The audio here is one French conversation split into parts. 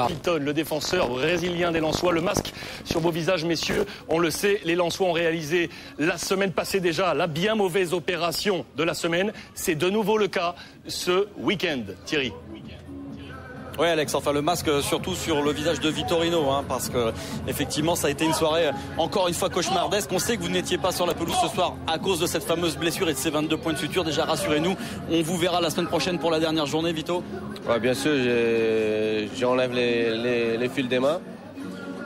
Hilton, le défenseur brésilien des Lensois, le masque sur vos visages, messieurs. On le sait, les Lensois ont réalisé la semaine passée déjà la bien mauvaise opération de la semaine. C'est de nouveau le cas ce week-end. Thierry. Oui Alex, enfin le masque surtout sur le visage de Vitorino, parce que effectivement ça a été une soirée encore une fois cauchemardesque. On sait que vous n'étiez pas sur la pelouse ce soir à cause de cette fameuse blessure et de ces 22 points de suture. Déjà rassurez-nous, on vous verra la semaine prochaine pour la dernière journée, Vito. Ouais, bien sûr, j'enlève les fils des mains.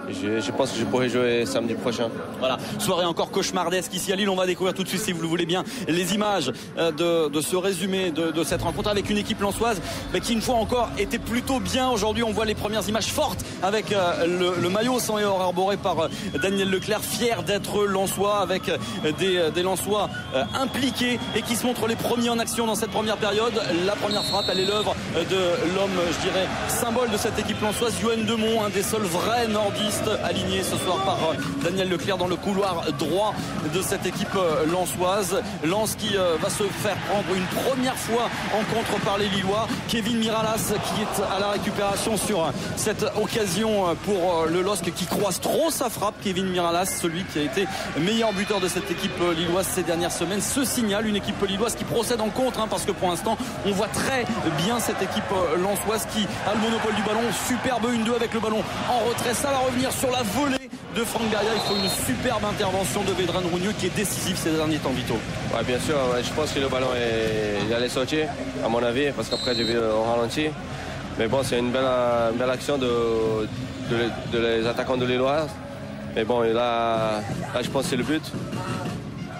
Je pense que je pourrai jouer samedi prochain. Voilà, soirée encore cauchemardesque ici à Lille. On va découvrir tout de suite, si vous le voulez bien, les images de ce résumé de cette rencontre avec une équipe lensoise qui une fois encore était plutôt bien. Aujourd'hui on voit les premières images fortes avec le maillot sang et or arboré par Daniel Leclerc, fier d'être lensois, avec des lensois impliqués et qui se montrent les premiers en action dans cette première période. La première frappe, elle est l'œuvre de l'homme, je dirais, symbole de cette équipe lensoise, Yoann Demont, un des seuls vrais nordistes aligné ce soir par Daniel Leclerc dans le couloir droit de cette équipe lensoise. Lens qui va se faire prendre une première fois en contre par les Lillois. Kevin Miralas qui est à la récupération sur cette occasion pour le LOSC qui croise trop sa frappe. Kevin Miralas, celui qui a été meilleur buteur de cette équipe lilloise ces dernières semaines, se signale. Une équipe lilloise qui procède en contre, parce que pour l'instant on voit très bien cette équipe lensoise qui a le monopole du ballon. Superbe 1-2 avec le ballon en retrait, ça va revenir sur la volée de Franck Garia. Il faut une superbe intervention de Vedran Rougneux qui est décisif ces derniers temps, Vito. Ouais, bien sûr, je pense que le ballon il allait sortir à mon avis, parce qu'après j'ai vu au ralenti. Mais bon, c'est une belle action de les attaquants de Lillois. Mais bon, là je pense que c'est le but.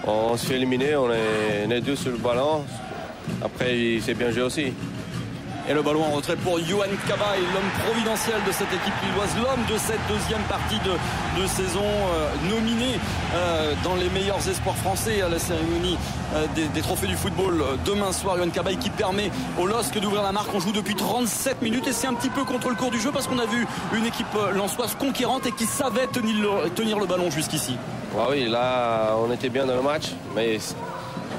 On se fait éliminer, on est deux sur le ballon. Après il s'est bien joué aussi. Et le ballon en retrait pour Yoann Cabaye, l'homme providentiel de cette équipe lilloise, l'homme de cette deuxième partie de saison, nominé dans les meilleurs espoirs français à la cérémonie des trophées du football demain soir. Yoann Cabaye qui permet au LOSC d'ouvrir la marque. On joue depuis 37 minutes et c'est un petit peu contre le cours du jeu, parce qu'on a vu une équipe lensoise conquérante et qui savait tenir le ballon jusqu'ici. Ouais, oui, là on était bien dans le match, mais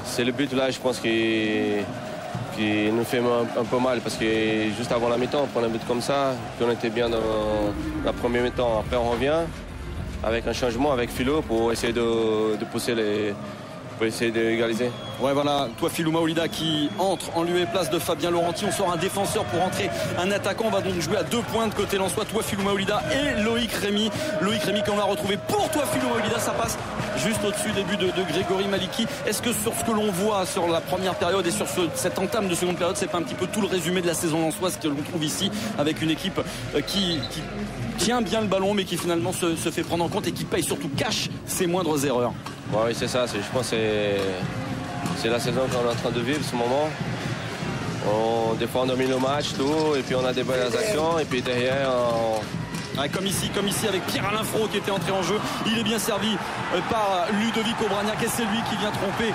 c'est le but là, je pense qu'il nous fait un peu mal, parce que juste avant la mi-temps on prend un but comme ça, puis on était bien dans la première mi-temps. Après on revient avec un changement avec Philo pour essayer de pousser pour essayer d'égaliser. Ouais, voilà, Touafilou Maolida qui entre en lieu et place de Fabien Laurenti. On sort un défenseur pour entrer un attaquant. On va donc jouer à 2 points de côté lensois, Touafilou Maolida et Loïc Rémy. Loïc Rémy qu'on va retrouver pour Touafilou Maolida. Ça passe juste au-dessus des buts de Grégory Maliki. Est-ce que sur ce que l'on voit sur la première période et sur cette entame de seconde période, c'est pas un petit peu tout le résumé de la saison lensoise que l'on trouve ici, avec une équipe qui tient bien le ballon mais qui finalement se fait prendre en compte et qui paye, surtout cache ses moindres erreurs? Ouais, oui, c'est ça. Je pense que c'est la saison qu'on est en train de vivre, ce moment. Des fois on domine le match, tout, et puis on a des bonnes actions, et puis derrière comme ici avec Pierre-Alain Fro qui était entré en jeu. Il est bien servi par Ludovic Obraniak, et c'est lui qui vient tromper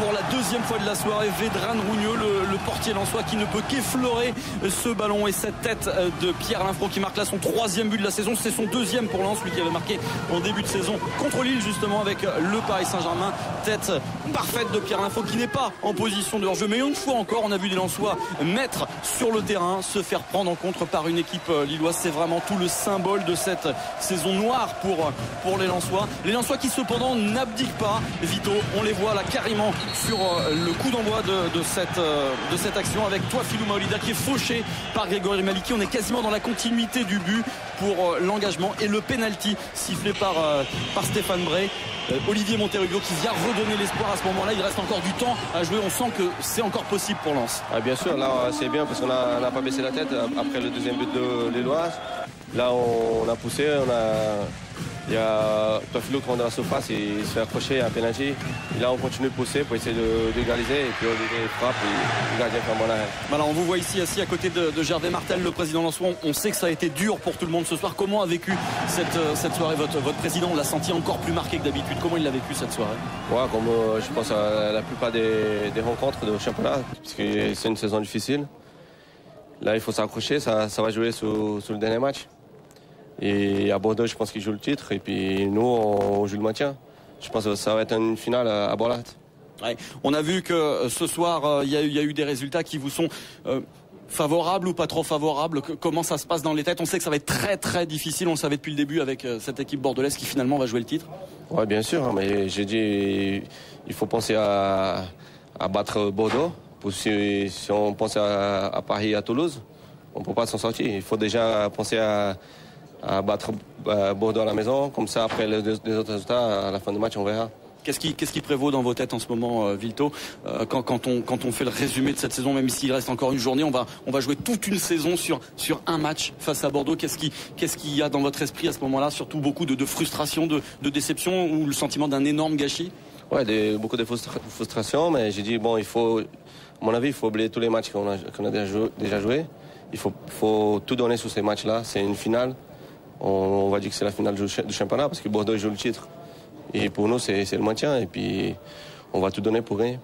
pour la deuxième fois de la soirée Vedran Rougneux, le portier lensois, qui ne peut qu'effleurer ce ballon. Et cette tête de Pierre-Alain Fro qui marque là son 3e but de la saison. C'est son 2e pour Lens, lui qui avait marqué en début de saison contre Lille justement avec le Paris Saint-Germain. Tête parfaite de Pierre-Alain Fro qui n'est pas en position de hors-jeu. Mais une fois encore on a vu les Lensois mettre sur le terrain, se faire prendre en contre par une équipe lilloise. C'est vraiment tout le symbole de cette saison noire pour les Lensois. Les Lensois qui cependant n'abdiquent pas, Vito. On les voit là carrément sur le coup d'envoi de cette action, avec Touafilou Maolida qui est fauché par Grégory Maliki. On est quasiment dans la continuité du but pour l'engagement et le penalty sifflé par Stéphane Bray. Olivier Monterrubio qui vient redonner l'espoir à ce moment-là. Il reste encore du temps à jouer. On sent que c'est encore possible pour Lens. Ah, bien sûr, là c'est bien parce qu'on n'a pas baissé la tête après le deuxième but de Lillois. Là on a poussé, il y a Touafilou qui rentre dans la surface et il se fait accrocher à un penalty. Et là on continue de pousser pour essayer d'égaliser, et puis Olivier frappe et le gardien fait un bon arrêt. Alors on vous voit ici assis à côté de Gervais Martel, le président lensois. On sait que ça a été dur pour tout le monde ce soir. Comment a vécu cette soirée votre président? On l'a senti encore plus marqué que d'habitude. Comment il l'a vécu cette soirée? Ouais, comme je pense à la plupart des rencontres de championnat, parce que c'est une saison difficile. Là il faut s'accrocher, ça va jouer sur le dernier match. Et à Bordeaux, je pense qu'ils jouent le titre. Et puis nous, on joue le maintien. Je pense que ça va être une finale à Borlat. Ouais. On a vu que ce soir, il y a eu des résultats qui vous sont Favorable ou pas trop favorable? Comment ça se passe dans les têtes? On sait que ça va être très très difficile, on le savait depuis le début avec cette équipe bordelaise qui finalement va jouer le titre. Oui, bien sûr, mais j'ai dit il faut penser à battre Bordeaux. Si on pense à Paris et à Toulouse, on ne peut pas s'en sortir. Il faut déjà penser à battre Bordeaux à la maison. Comme ça, après les autres résultats, à la fin du match, on verra. Qu'est-ce qui prévaut dans vos têtes en ce moment, Vilto, quand on fait le résumé de cette saison, même s'il reste encore une journée, on va jouer toute une saison sur un match face à Bordeaux. Qu'est-ce qu'il y a dans votre esprit à ce moment-là? Surtout beaucoup de frustration, de déception ou le sentiment d'un énorme gâchis? Ouais, beaucoup de frustration, mais j'ai dit, bon, à mon avis, il faut oublier tous les matchs qu'on a déjà joués. Il faut tout donner sur ces matchs-là. C'est une finale. On va dire que c'est la finale du championnat parce que Bordeaux joue le titre. Et pour nous, c'est le maintien. Et puis, on va tout donner pour gagner.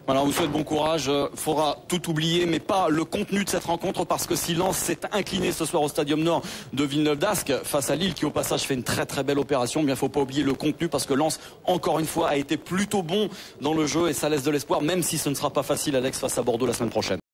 Voilà, on vous souhaite bon courage. Il faudra tout oublier, mais pas le contenu de cette rencontre, parce que si Lens s'est incliné ce soir au Stadium Nord de Villeneuve-d'Ascq face à Lille, qui au passage fait une très très belle opération, il ne faut pas oublier le contenu, parce que Lens, encore une fois, a été plutôt bon dans le jeu et ça laisse de l'espoir, même si ce ne sera pas facile, Alex, face à Bordeaux la semaine prochaine.